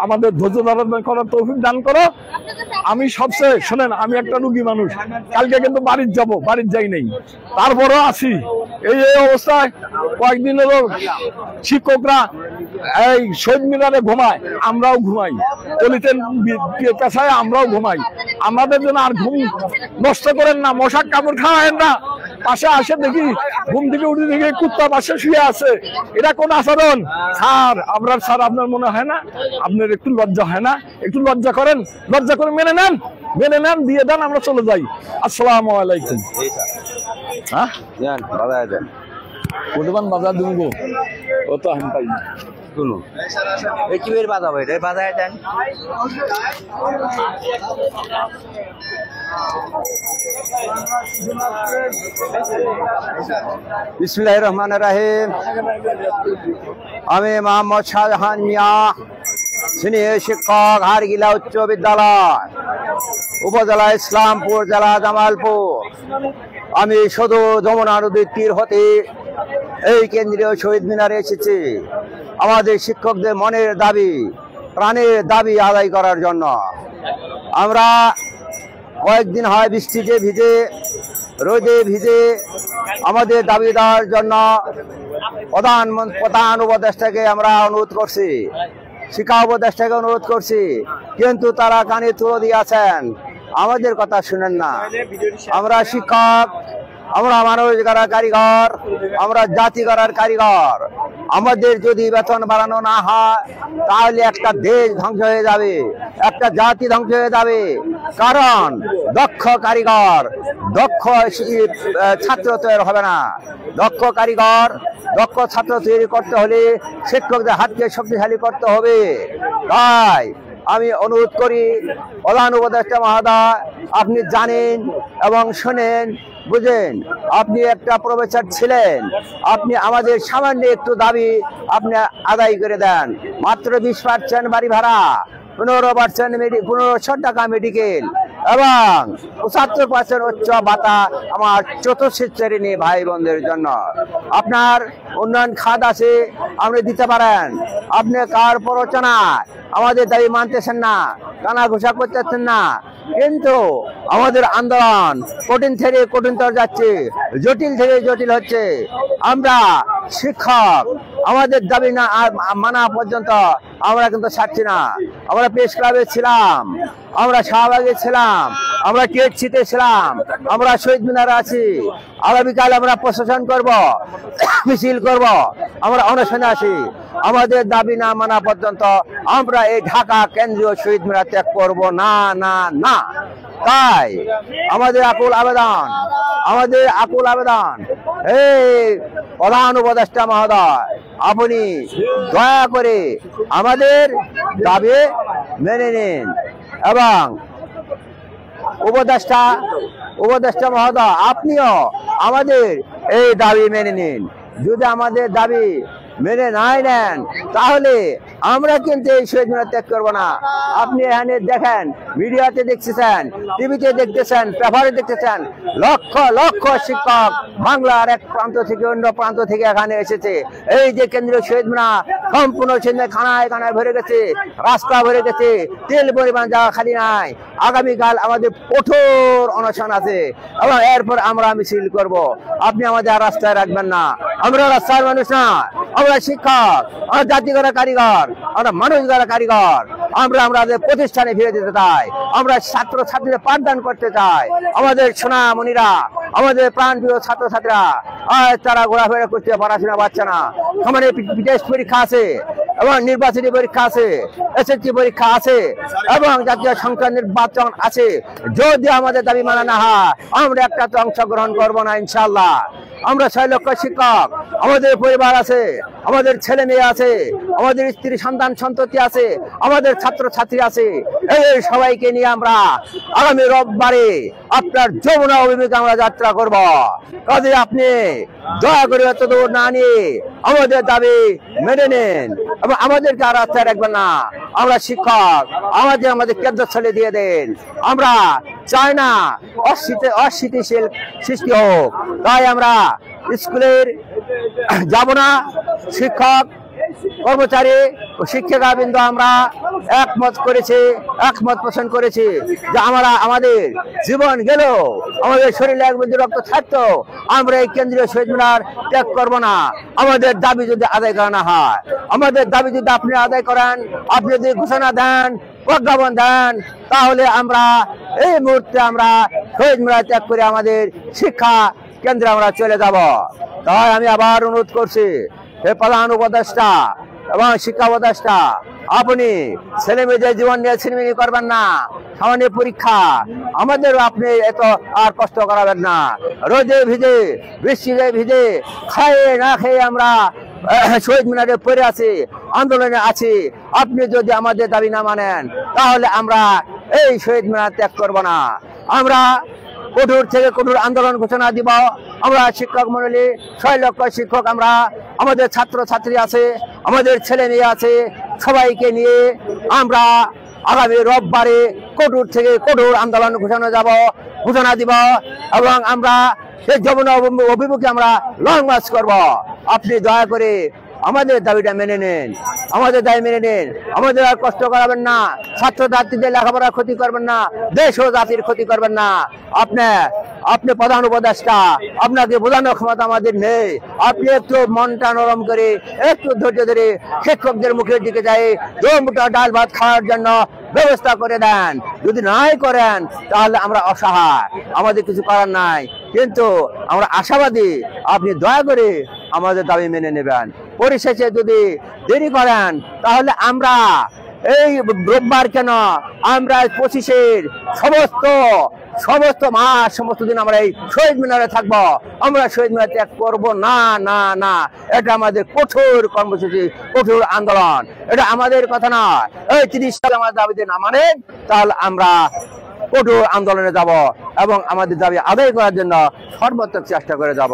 আমাদের ধৈর্য ধারণ করার তৌফিক দান করো। আমি সবচেয়ে শোনেন, আমি একটা রুগী মানুষ। কালকে কিন্তু বাড়ির যাব, বাড়ির যাই নেই, তারপরও আছি। এই অবস্থায় কয়েকদিন হলো শিক্ষকরা এই শহীদ মিনারে ঘুমায়, আমরাও ঘুমাই। দলিতে পেশায় আমরাও ঘুমাই। আমাদের জন্য আর ঘুম নষ্ট করেন না, মশার কামড় খাওয়ায়েন না। পাশে আসে দেখি ঘুম থেকে উঠে দেখি কুত্তা পাশে শুয়ে আছে। এটা কোন আচরণ? স্যার, আপনার স্যার, আপনার মনে হয় না? আপনার একটু লজ্জা হয় না? একটু লজ্জা করেন, লজ্জা করে মেনে নেন, মেনে নেন, দিয়ে দেন, আমরা চলে যাই। আসসালামু আলাইকুম। হ্যাঁ, কোটবান বাজার দুঙ্গো ও তো আমি পাই না। শুনুন, এই কি বের বাধা ভাই, বাধা দেন। বিসমিল্লাহির রহমানির রহিম। আমি মোহাম্মদ শাহজাহান মিয়া, সিনিয়র শিক্ষক, হারগিলা উচ্চ বিদ্যালয়, উপজেলা ইসলামপুর, জেলা জামালপুর। আমি শুধু যমুনা নদীর তীর হতে এই কেন্দ্রীয় শহীদ মিনারে এসেছি আমাদের শিক্ষকদের মনের দাবি, প্রাণের দাবি আদায় করার জন্য। আমরা কয়েকদিন হয় বৃষ্টিতে ভিজে, রোদে ভিজে আমাদের দাবি দেওয়ার জন্য প্রধান উপদেষ্টাকে আমরা অনুরোধ করছি, শিক্ষা উপদেষ্টাকে অনুরোধ করছি, কিন্তু তারা কানে তুলে দিয়েছেন, আমাদের কথা শুনেন না। আমরা শিক্ষক, আমরা মানুষ গড়ার কারিগর, আমরা জাতি গড়ার কারিগর। আমাদের যদি বেতন বাড়ানো না হয় তাহলে একটা দেশ ধ্বংস হয়ে যাবে, একটা জাতি ধ্বংস হয়ে যাবে। কারণ দক্ষ কারিগর, দক্ষ ছাত্র তৈরি হবে না। দক্ষ কারিগর, দক্ষ ছাত্র তৈরি করতে হলে শিক্ষকদের হাতকে শক্তিশালী করতে হবে। তাই আমি অনুরোধ করি, প্রধান উপদেষ্টা মহোদয়, আপনি জানেন এবং শোনেন, বুঝেন, আপনি একটা প্রফেসর ছিলেন, আপনি আমাদের সামান্য একটু দাবি আপনি আদায় করে দেন। মাত্র 20% বাড়ি ভাড়া, 1500 টাকা মেডিকেল এবং 75% উচ্চ ভাতা আমার চতুর্থ শ্রেণী ভাই বোনদের জন্য। আপনার উন্নয়ন খাত আছে, আপনি দিতে পারেন। আপনি কার প্ররোচনায় আমাদের দাবি মানতেছেন না, কানা ঘোষা করতেছেন না। কিন্তু আমাদের আন্দোলন কঠিন থেকে কঠিনতর যাচ্ছে, জটিল থেকে জটিল হচ্ছে। আমরা শিক্ষক, আমাদের দাবি না মানা পর্যন্ত আমরা কিন্তু ছাড়ছি না। আমরা প্রেস ক্লাবে ছিলাম, আমরা শাহবাগে ছিলাম, আমরা কেক ছিটে ছিলাম, আমরা শহীদ মিনারে আছি। আগামীকাল আমরা প্রশাসন করব, মিছিল করব, আমরা অনশনে আছি। আমাদের দাবি না মানা পর্যন্ত আমরা এই ঢাকা কেন্দ্রীয় শহীদ মিনার ত্যাগ করব না, না, না। তাই আমাদের আকুল আবেদন, আমাদের আকুল আবেদন, এই প্রধান উপদেষ্টা মহোদয়, আপনি দয়া করে আমাদের দাবি মেনে নিন এবং উপদেষ্টা মহোদয়, আপনিও আমাদের এই দাবি মেনে নিন। যদি আমাদের দাবি মেনে নাই নেন তাহলে আমরা কিন্তু এই শহীদ মিনার ত্যাগ করবো না। আপনি এখানে দেখেন, মিডিয়াতে দেখতেছেন, টিভিতে দেখতেছেন, পেপারে দেখতেছেন, লক্ষ লক্ষ শিক্ষক বাংলার এক প্রান্ত থেকে অন্য প্রান্ত থেকে এখানে এসেছে। এই যে কেন্দ্রীয় শহীদ মিনার সম্পূর্ণ সিন্ধে খানায় খানায় ভরে গেছে, রাস্তা ভরে গেছে, তেল পরিমাণ জায়গা খালি নাই। আগামীকাল আমাদের কঠোর অনশন আছে এবং এরপর আমরা মিছিল করব। আপনি আমাদের আর রাস্তায় রাখবেন না। আমরা রাস্তার মানুষ না, আমরা শিক্ষক, আমরা জাতি গড়া কারিগর, আমরা মানুষ গড়া কারিগর। আমরা আমাদের প্রতিষ্ঠানে ফিরে যেতে চাই, আমরা ছাত্র ছাত্রীদের পাঠদান করতে চাই। আমাদের সোনামণিরা, আমাদের প্রাণপ্রিয় ছাত্রছাত্রীরা তারা ঘোরাফেরা করতে পড়াশোনা পাচ্ছে না। সামনে টেস্ট পরীক্ষা আছে এবং নির্বাচনী পরীক্ষা আছে, এসএসসি পরীক্ষা আছে এবং জাতীয় সংসদ নির্বাচন আছে। যদি আমাদের দাবি মানা না হয় আমরা একটা তো অংশগ্রহণ করবো না ইনশাল্লাহ। আমরা 6 লক্ষ শিক্ষক, আমাদের পরিবার আছে, আমাদের ছেলে মেয়ে আছে, আমাদের স্ত্রী সন্তান সন্ততি আছে, আমাদের ছাত্র ছাত্রী আছে। এই সবাইকে নিয়ে আমরা আগামী রোববারে আপনার যমুনা অভিমুখে আমরা যাত্রা করব। কাজে আপনি দয়া করে এত দূর না নিয়ে আমাদের দাবি মেনে নেন এবং আমাদেরকে আর রাস্তায় রাখবেন না। আমরা শিক্ষক, আমাদের কেন্দ্রস্থলে দিয়ে দেন। আমরা চাই না অস্থিতিশীল সৃষ্টি হোক, তাই আমরা স্কুলের যাব না। শিক্ষক, কর্মচারী ও শিক্ষিকাবৃন্দ আমরা একমত পোষণ করেছি যে আমাদের জীবন গেল, আমাদের শরীরে এক বিন্দু রক্ত থাকতো, আমরা এই কেন্দ্রীয় শহীদ মিনার ত্যাগ করবো না। আমাদের দাবি যদি আদায় করা না হয়, আমাদের দাবি যদি আপনি আদায় করেন, আপনি যদি ঘোষণা দেন, প্রজ্ঞাপন দেন, তাহলে আমরা এই মুহূর্তে আমরা শহীদ মিনার ত্যাগ করে আমাদের শিক্ষা কেন্দ্রে আমরা চলে যাব। তাই আমি আবার অনুরোধ করছি, হে প্রধান উপদেষ্টা এবং শিক্ষা উপদেষ্টা, আপনি ছেলে মেয়েদের জীবন নিয়ে ছিনিমিনি করবেন না। সামান্য পরীক্ষা, আমাদেরও আপনি এত আর কষ্ট করাবেন না। রোদে ভিজে, বৃষ্টিতে ভিজে, খায়ে না খেয়ে আমরা শহীদ মিনারে পড়ে আছি, আন্দোলনে আছি। আপনি যদি আমাদের দাবি না মানেন তাহলে আমরা এই শহীদ মিনার ত্যাগ করব না। আমরা কঠোর থেকে কঠোর আন্দোলন ঘোষণা দিব। আমরা শিক্ষক মণ্ডলী 6 লক্ষ শিক্ষক, আমরা আমাদের ছাত্র ছাত্রী আছে, আমাদের ছেলে মেয়ে আছে, সবাইকে নিয়ে আমরা আগামী রোববারে কঠোর থেকে কঠোর আন্দোলন ঘোষণা দিব এবং আমরা সেই যমুনা অভিমুখে আমরা লং মার্চ করব। আপনি দয়া করে আমাদের দাবিটা মেনে নেন, আমাদের দাবি মেনে নেন। আমাদের আর কষ্ট করাবেন না, ছাত্র ছাত্রীদের লেখাপড়ার ক্ষতি করবেন না, দেশ ও জাতির ক্ষতি করবেন না। আপনি প্রধান উপদেষ্টা, আপনাকে বোঝানোর ক্ষমতা আমাদের নেই। আপনি একটু মনটা নরম করে, একটু ধৈর্য ধরে শিক্ষকদের মুখের দিকে যাই 2 মুঠো ডাল ভাত খাওয়ার জন্য ব্যবস্থা করে দেন। যদি নাই করেন তাহলে আমরা অসহায়, আমাদের কিছু করার নাই। কিন্তু আমরা আশাবাদী আপনি দয়া করে আমাদের দাবি মেনে নেবেন। পরিশেষে যদি দেরি করেন তাহলে আমরা এই রোববার কেন, আমরা 25-এর সমস্ত মাস, সমস্ত দিন আমরা এই শহীদ মিনারে থাকবো। আমরা শহীদ মিনার ত্যাগ করবো না, না না। এটা আমাদের কঠোর কর্মসূচি, কঠোর আন্দোলন। এটা আমাদের কথা নয়। এই 30 সাল আমাদের দাবিতে না মানেন তাহলে আমরা কঠোর আন্দোলনে যাব এবং আমাদের দাবি আদায় করার জন্য সর্বোত্তম চেষ্টা করে যাব।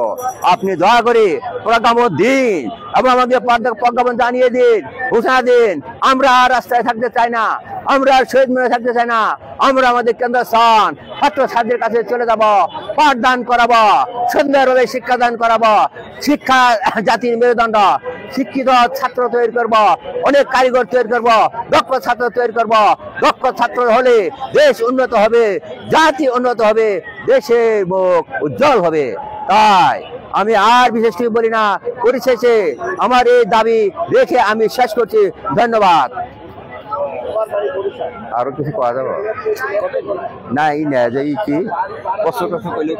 আপনি দয়া করে প্রজ্ঞাপন দিন এবং আমাদের প্রজ্ঞাপন জানিয়ে দিন, ঘোষণা দিন। আমরা আর রাস্তায় থাকতে চাই না, আমরা আর শহীদ মিনারে থাকতে চাই না। আমরা আমাদের কেন্দ্রস্থান ছাত্র ছাত্রীদের কাছে চলে যাব, পাঠদান করাবো, সুন্দরভাবে শিক্ষাদান করাবো। শিক্ষা জাতির মেরুদণ্ড, শিক্ষিত ছাত্র তৈরি করব, অনেক কারিগর তৈরি করব, দক্ষ ছাত্র তৈরি করব। দক্ষ ছাত্র হলে দেশ উন্নত হবে, জাতি উন্নত হবে, দেশের মুখ উজ্জ্বল হবে। তাই আমি আর বিশেষ কিছু বলি না। পরিশেষে আমার এই দাবি রেখে আমি শেষ করছি। ধন্যবাদ। আরো কিছু করা যাবে না? এই না যে কি প্রশ্ন করলে